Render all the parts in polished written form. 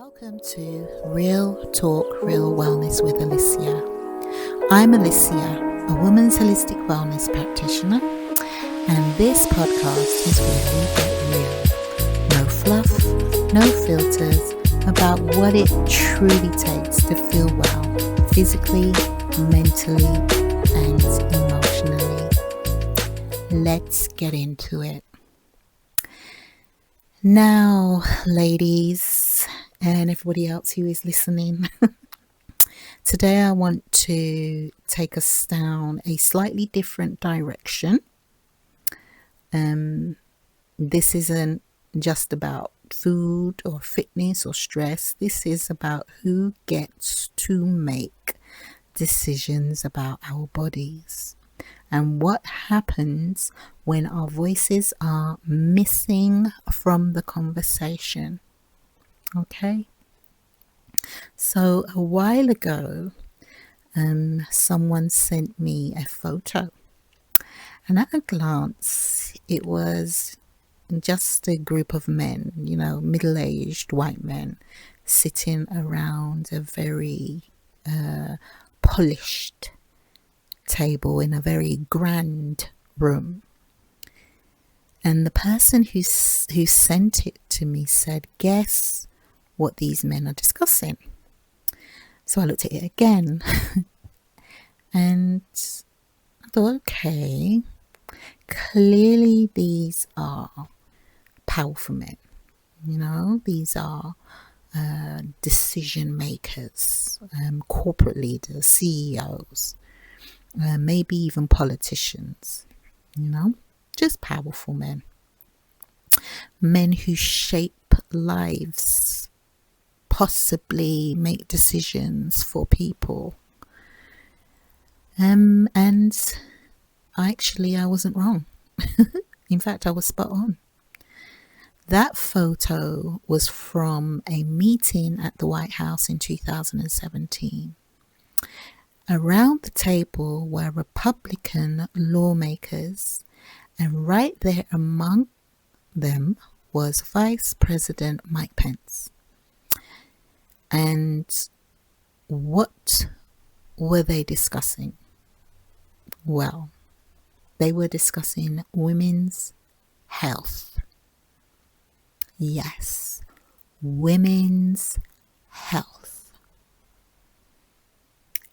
Welcome to Real Talk, Real Wellness with Alicia. I'm Alicia, a woman's holistic wellness practitioner, and this podcast is where we get real. No fluff, no filters, about what it truly takes to feel well, physically, mentally, and emotionally. Let's get into it. Now, ladies, and everybody else who is listening, today I want to take us down a slightly different direction. This isn't just about food or fitness or stress. This is about who gets to make decisions about our bodies and what happens when our voices are missing from the conversation. Okay, so a while ago, someone sent me a photo, and at a glance, it was just a group of men, middle-aged white men, sitting around a very polished table in a very grand room. And the person who sent it to me said, "Guess what these men are discussing?" So I looked at it again and I thought, okay, clearly these are powerful men. These are decision makers, corporate leaders, CEOs, maybe even politicians, just powerful men. Men who shape lives, possibly make decisions for people. And I wasn't wrong. In fact, I was spot on. That photo was from a meeting at the White House in 2017. Around the table were Republican lawmakers, and right there among them was Vice President Mike Pence. And what were they discussing? Well, they were discussing women's health. Yes, women's health.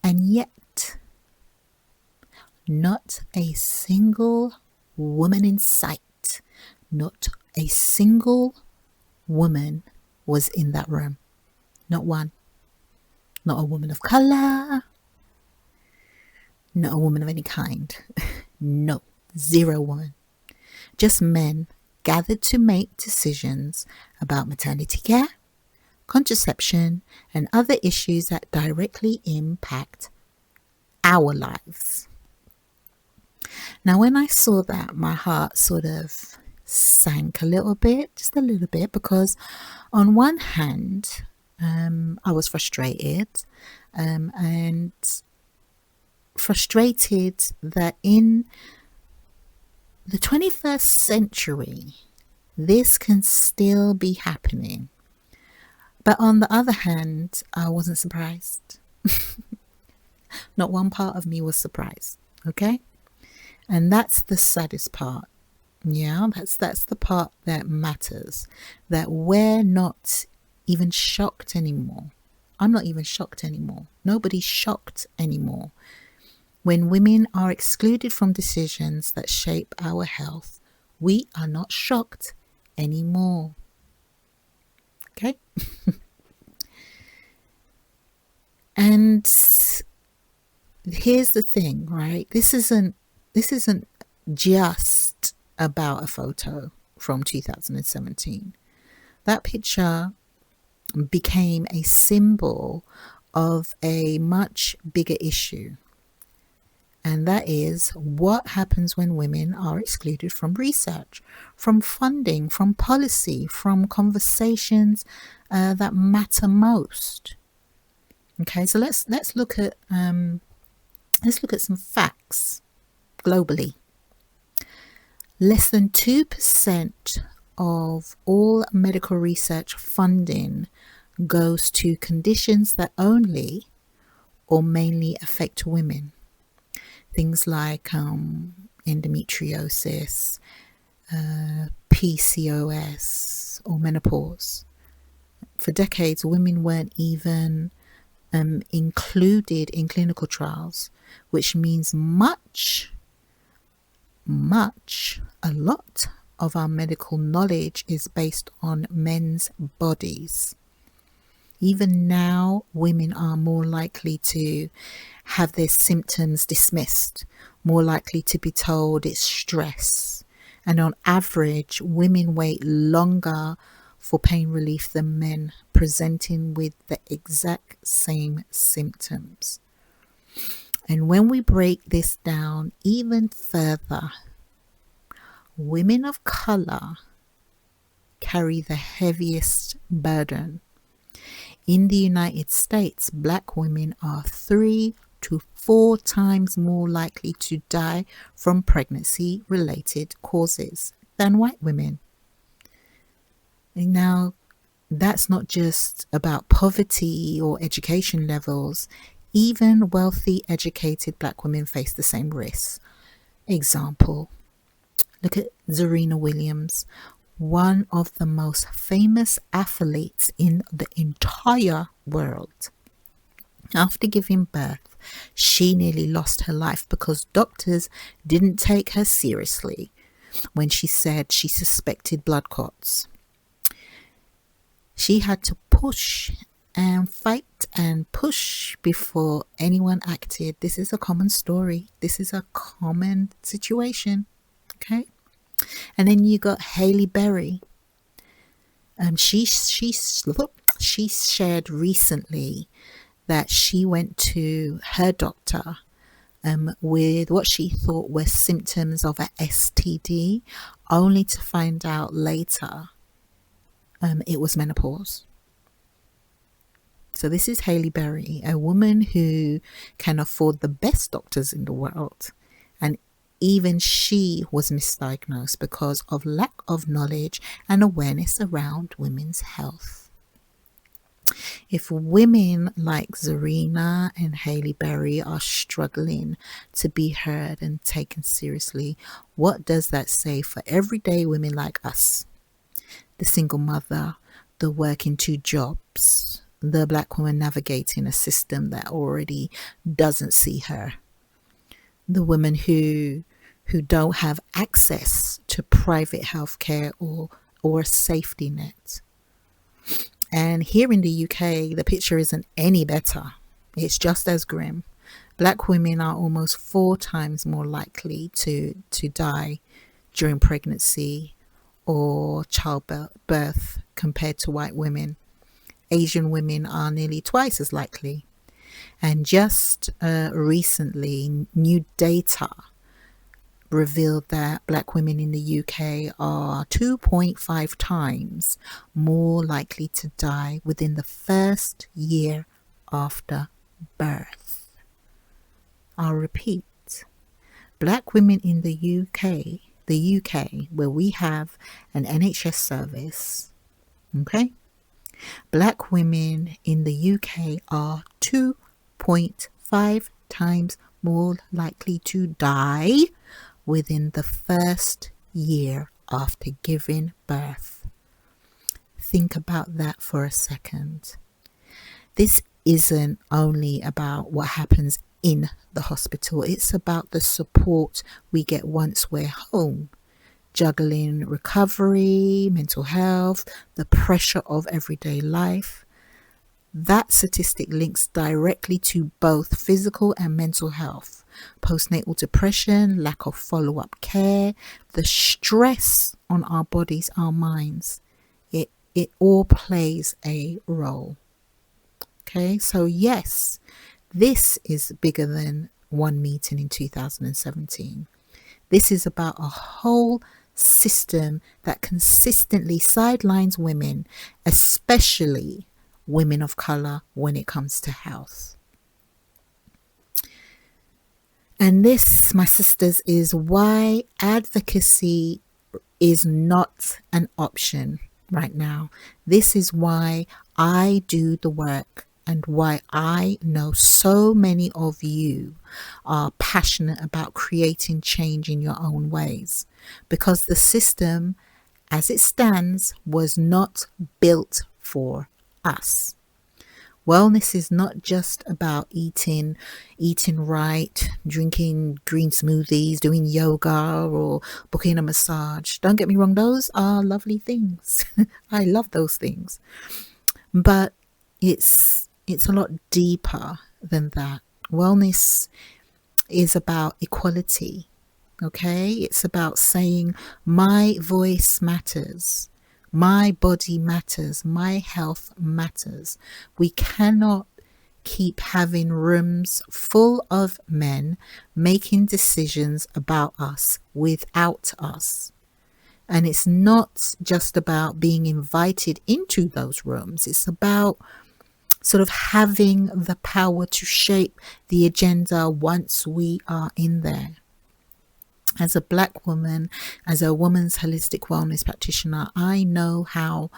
And yet, not a single woman in sight, not a single woman was in that room. Not one. Not a woman of color. Not a woman of any kind. No, zero woman. Just men gathered to make decisions about maternity care, contraception, and other issues that directly impact our lives. Now, when I saw that, my heart sort of sank a little bit, just a little bit, because on one hand, I was frustrated, and frustrated that in the 21st century, this can still be happening. But on the other hand, I wasn't surprised. Not one part of me was surprised. Okay? And that's the saddest part. Yeah, that's the part that matters. That we're not even shocked anymore. I'm not even shocked anymore. Nobody's shocked anymore. When women are excluded from decisions that shape our health, we are not shocked anymore. Okay? And here's the thing, right? This isn't just about a photo from 2017. That picture became a symbol of a much bigger issue. And that is what happens when women are excluded from research, from funding, from policy, from conversations that matter most. Okay, so let's look at some facts globally. Less than 2% of all medical research funding goes to conditions that only or mainly affect women. Things like endometriosis, PCOS, or menopause. For decades, women weren't even included in clinical trials, which means a lot of our medical knowledge is based on men's bodies. Even now, women are more likely to have their symptoms dismissed, more likely to be told it's stress. And on average, women wait longer for pain relief than men, presenting with the exact same symptoms. And when we break this down even further, women of color carry the heaviest burden. In the United States, Black women are 3 to 4 times more likely to die from pregnancy-related causes than white women. And now, that's not just about poverty or education levels. Even wealthy, educated Black women face the same risks. Example, look at Serena Williams, one of the most famous athletes in the entire world. After giving birth, she nearly lost her life because doctors didn't take her seriously when she said she suspected blood clots. She had to push and fight and push before anyone acted. This is a common story. This is a common situation. Okay? And then you got Hailey Berry. She shared recently that she went to her doctor with what she thought were symptoms of a STD, only to find out later it was menopause. So this is Hailey Berry, a woman who can afford the best doctors in the world. And even she was misdiagnosed because of lack of knowledge and awareness around women's health. If women like Serena and Hailey Berry are struggling to be heard and taken seriously, what does that say for everyday women like us? The single mother, the working 2 jobs, the Black woman navigating a system that already doesn't see her, the women who don't have access to private healthcare or a safety net. And here in the UK, the picture isn't any better. It's just as grim. Black women are almost 4 times more likely to die during pregnancy or childbirth compared to white women. Asian women are nearly twice as likely. And just recently, new data revealed that Black women in the UK are 2.5 times more likely to die within the first year after birth. I'll repeat. Black women in the UK, where we have an NHS service, okay? Black women in the UK are 2.5 times more likely to die within the first year after giving birth. Think about that for a second. This isn't only about what happens in the hospital, it's about the support we get once we're home, juggling recovery, mental health, the pressure of everyday life. That statistic links directly to both physical and mental health, postnatal depression, lack of follow-up care, the stress on our bodies, our minds. It all plays a role. Okay, so yes, this is bigger than one meeting in 2017. This is about a whole system that consistently sidelines women, especially women of color, when it comes to health. And this, my sisters, is why advocacy is not an option right now. This is why I do the work and why I know so many of you are passionate about creating change in your own ways, because the system as it stands was not built for us. Wellness is not just about eating right, drinking green smoothies, doing yoga, or booking a massage. Don't get me wrong, those are lovely things. I love those things. But it's a lot deeper than that. Wellness is about equality. Okay? It's about saying my voice matters. My body matters. My health matters. We cannot keep having rooms full of men making decisions about us without us. And it's not just about being invited into those rooms. It's about sort of having the power to shape the agenda once we are in there. As a Black woman, as a woman's holistic wellness practitioner, I know how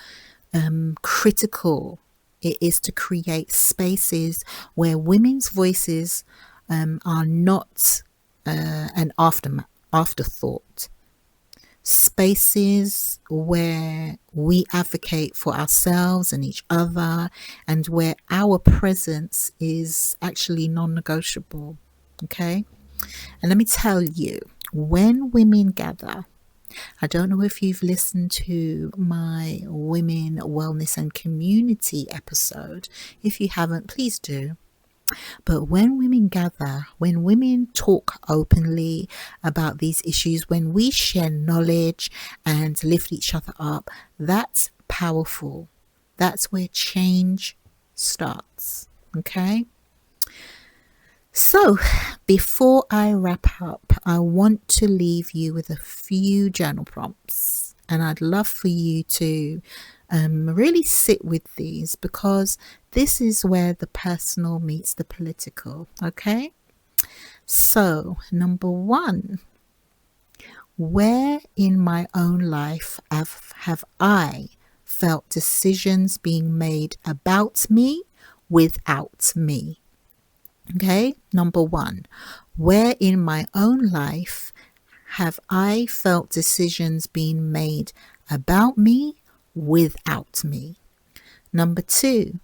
critical it is to create spaces where women's voices are not an afterthought. Spaces where we advocate for ourselves and each other, and where our presence is actually non-negotiable. Okay? And let me tell you, when women gather, I don't know if you've listened to my Women, Wellness and Community episode. If you haven't, please do. But when women gather, when women talk openly about these issues, when we share knowledge and lift each other up, that's powerful. That's where change starts. Okay? So, before I wrap up, I want to leave you with a few journal prompts, and I'd love for you to really sit with these, because this is where the personal meets the political. Okay? So, number 1, where in my own life have I felt decisions being made about me without me? Okay, number 1, where in my own life have I felt decisions being made about me without me? Number 2,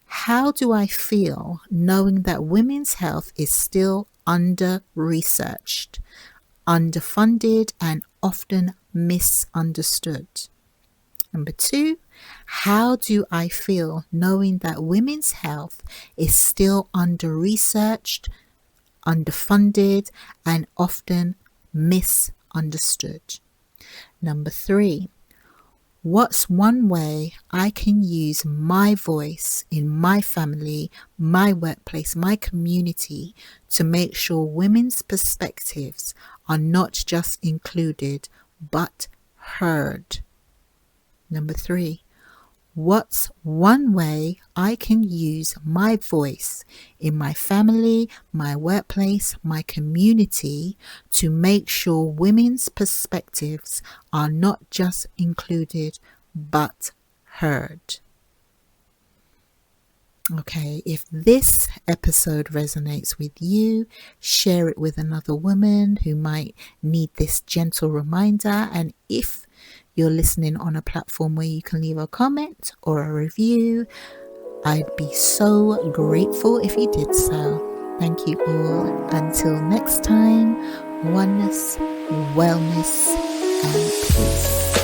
how do I feel knowing that women's health is still under-researched, underfunded, and often misunderstood? Number 2, how do I feel knowing that women's health is still under-researched, underfunded, and often misunderstood? Number 3, what's one way I can use my voice in my family, my workplace, my community to make sure women's perspectives are not just included but heard? Number 3, what's one way I can use my voice in my family, my workplace, my community to make sure women's perspectives are not just included but heard? Okay, if this episode resonates with you, share it with another woman who might need this gentle reminder. And if you're listening on a platform where you can leave a comment or a review, I'd be so grateful if you did so. Thank you all. Until next time, oneness, wellness, and peace.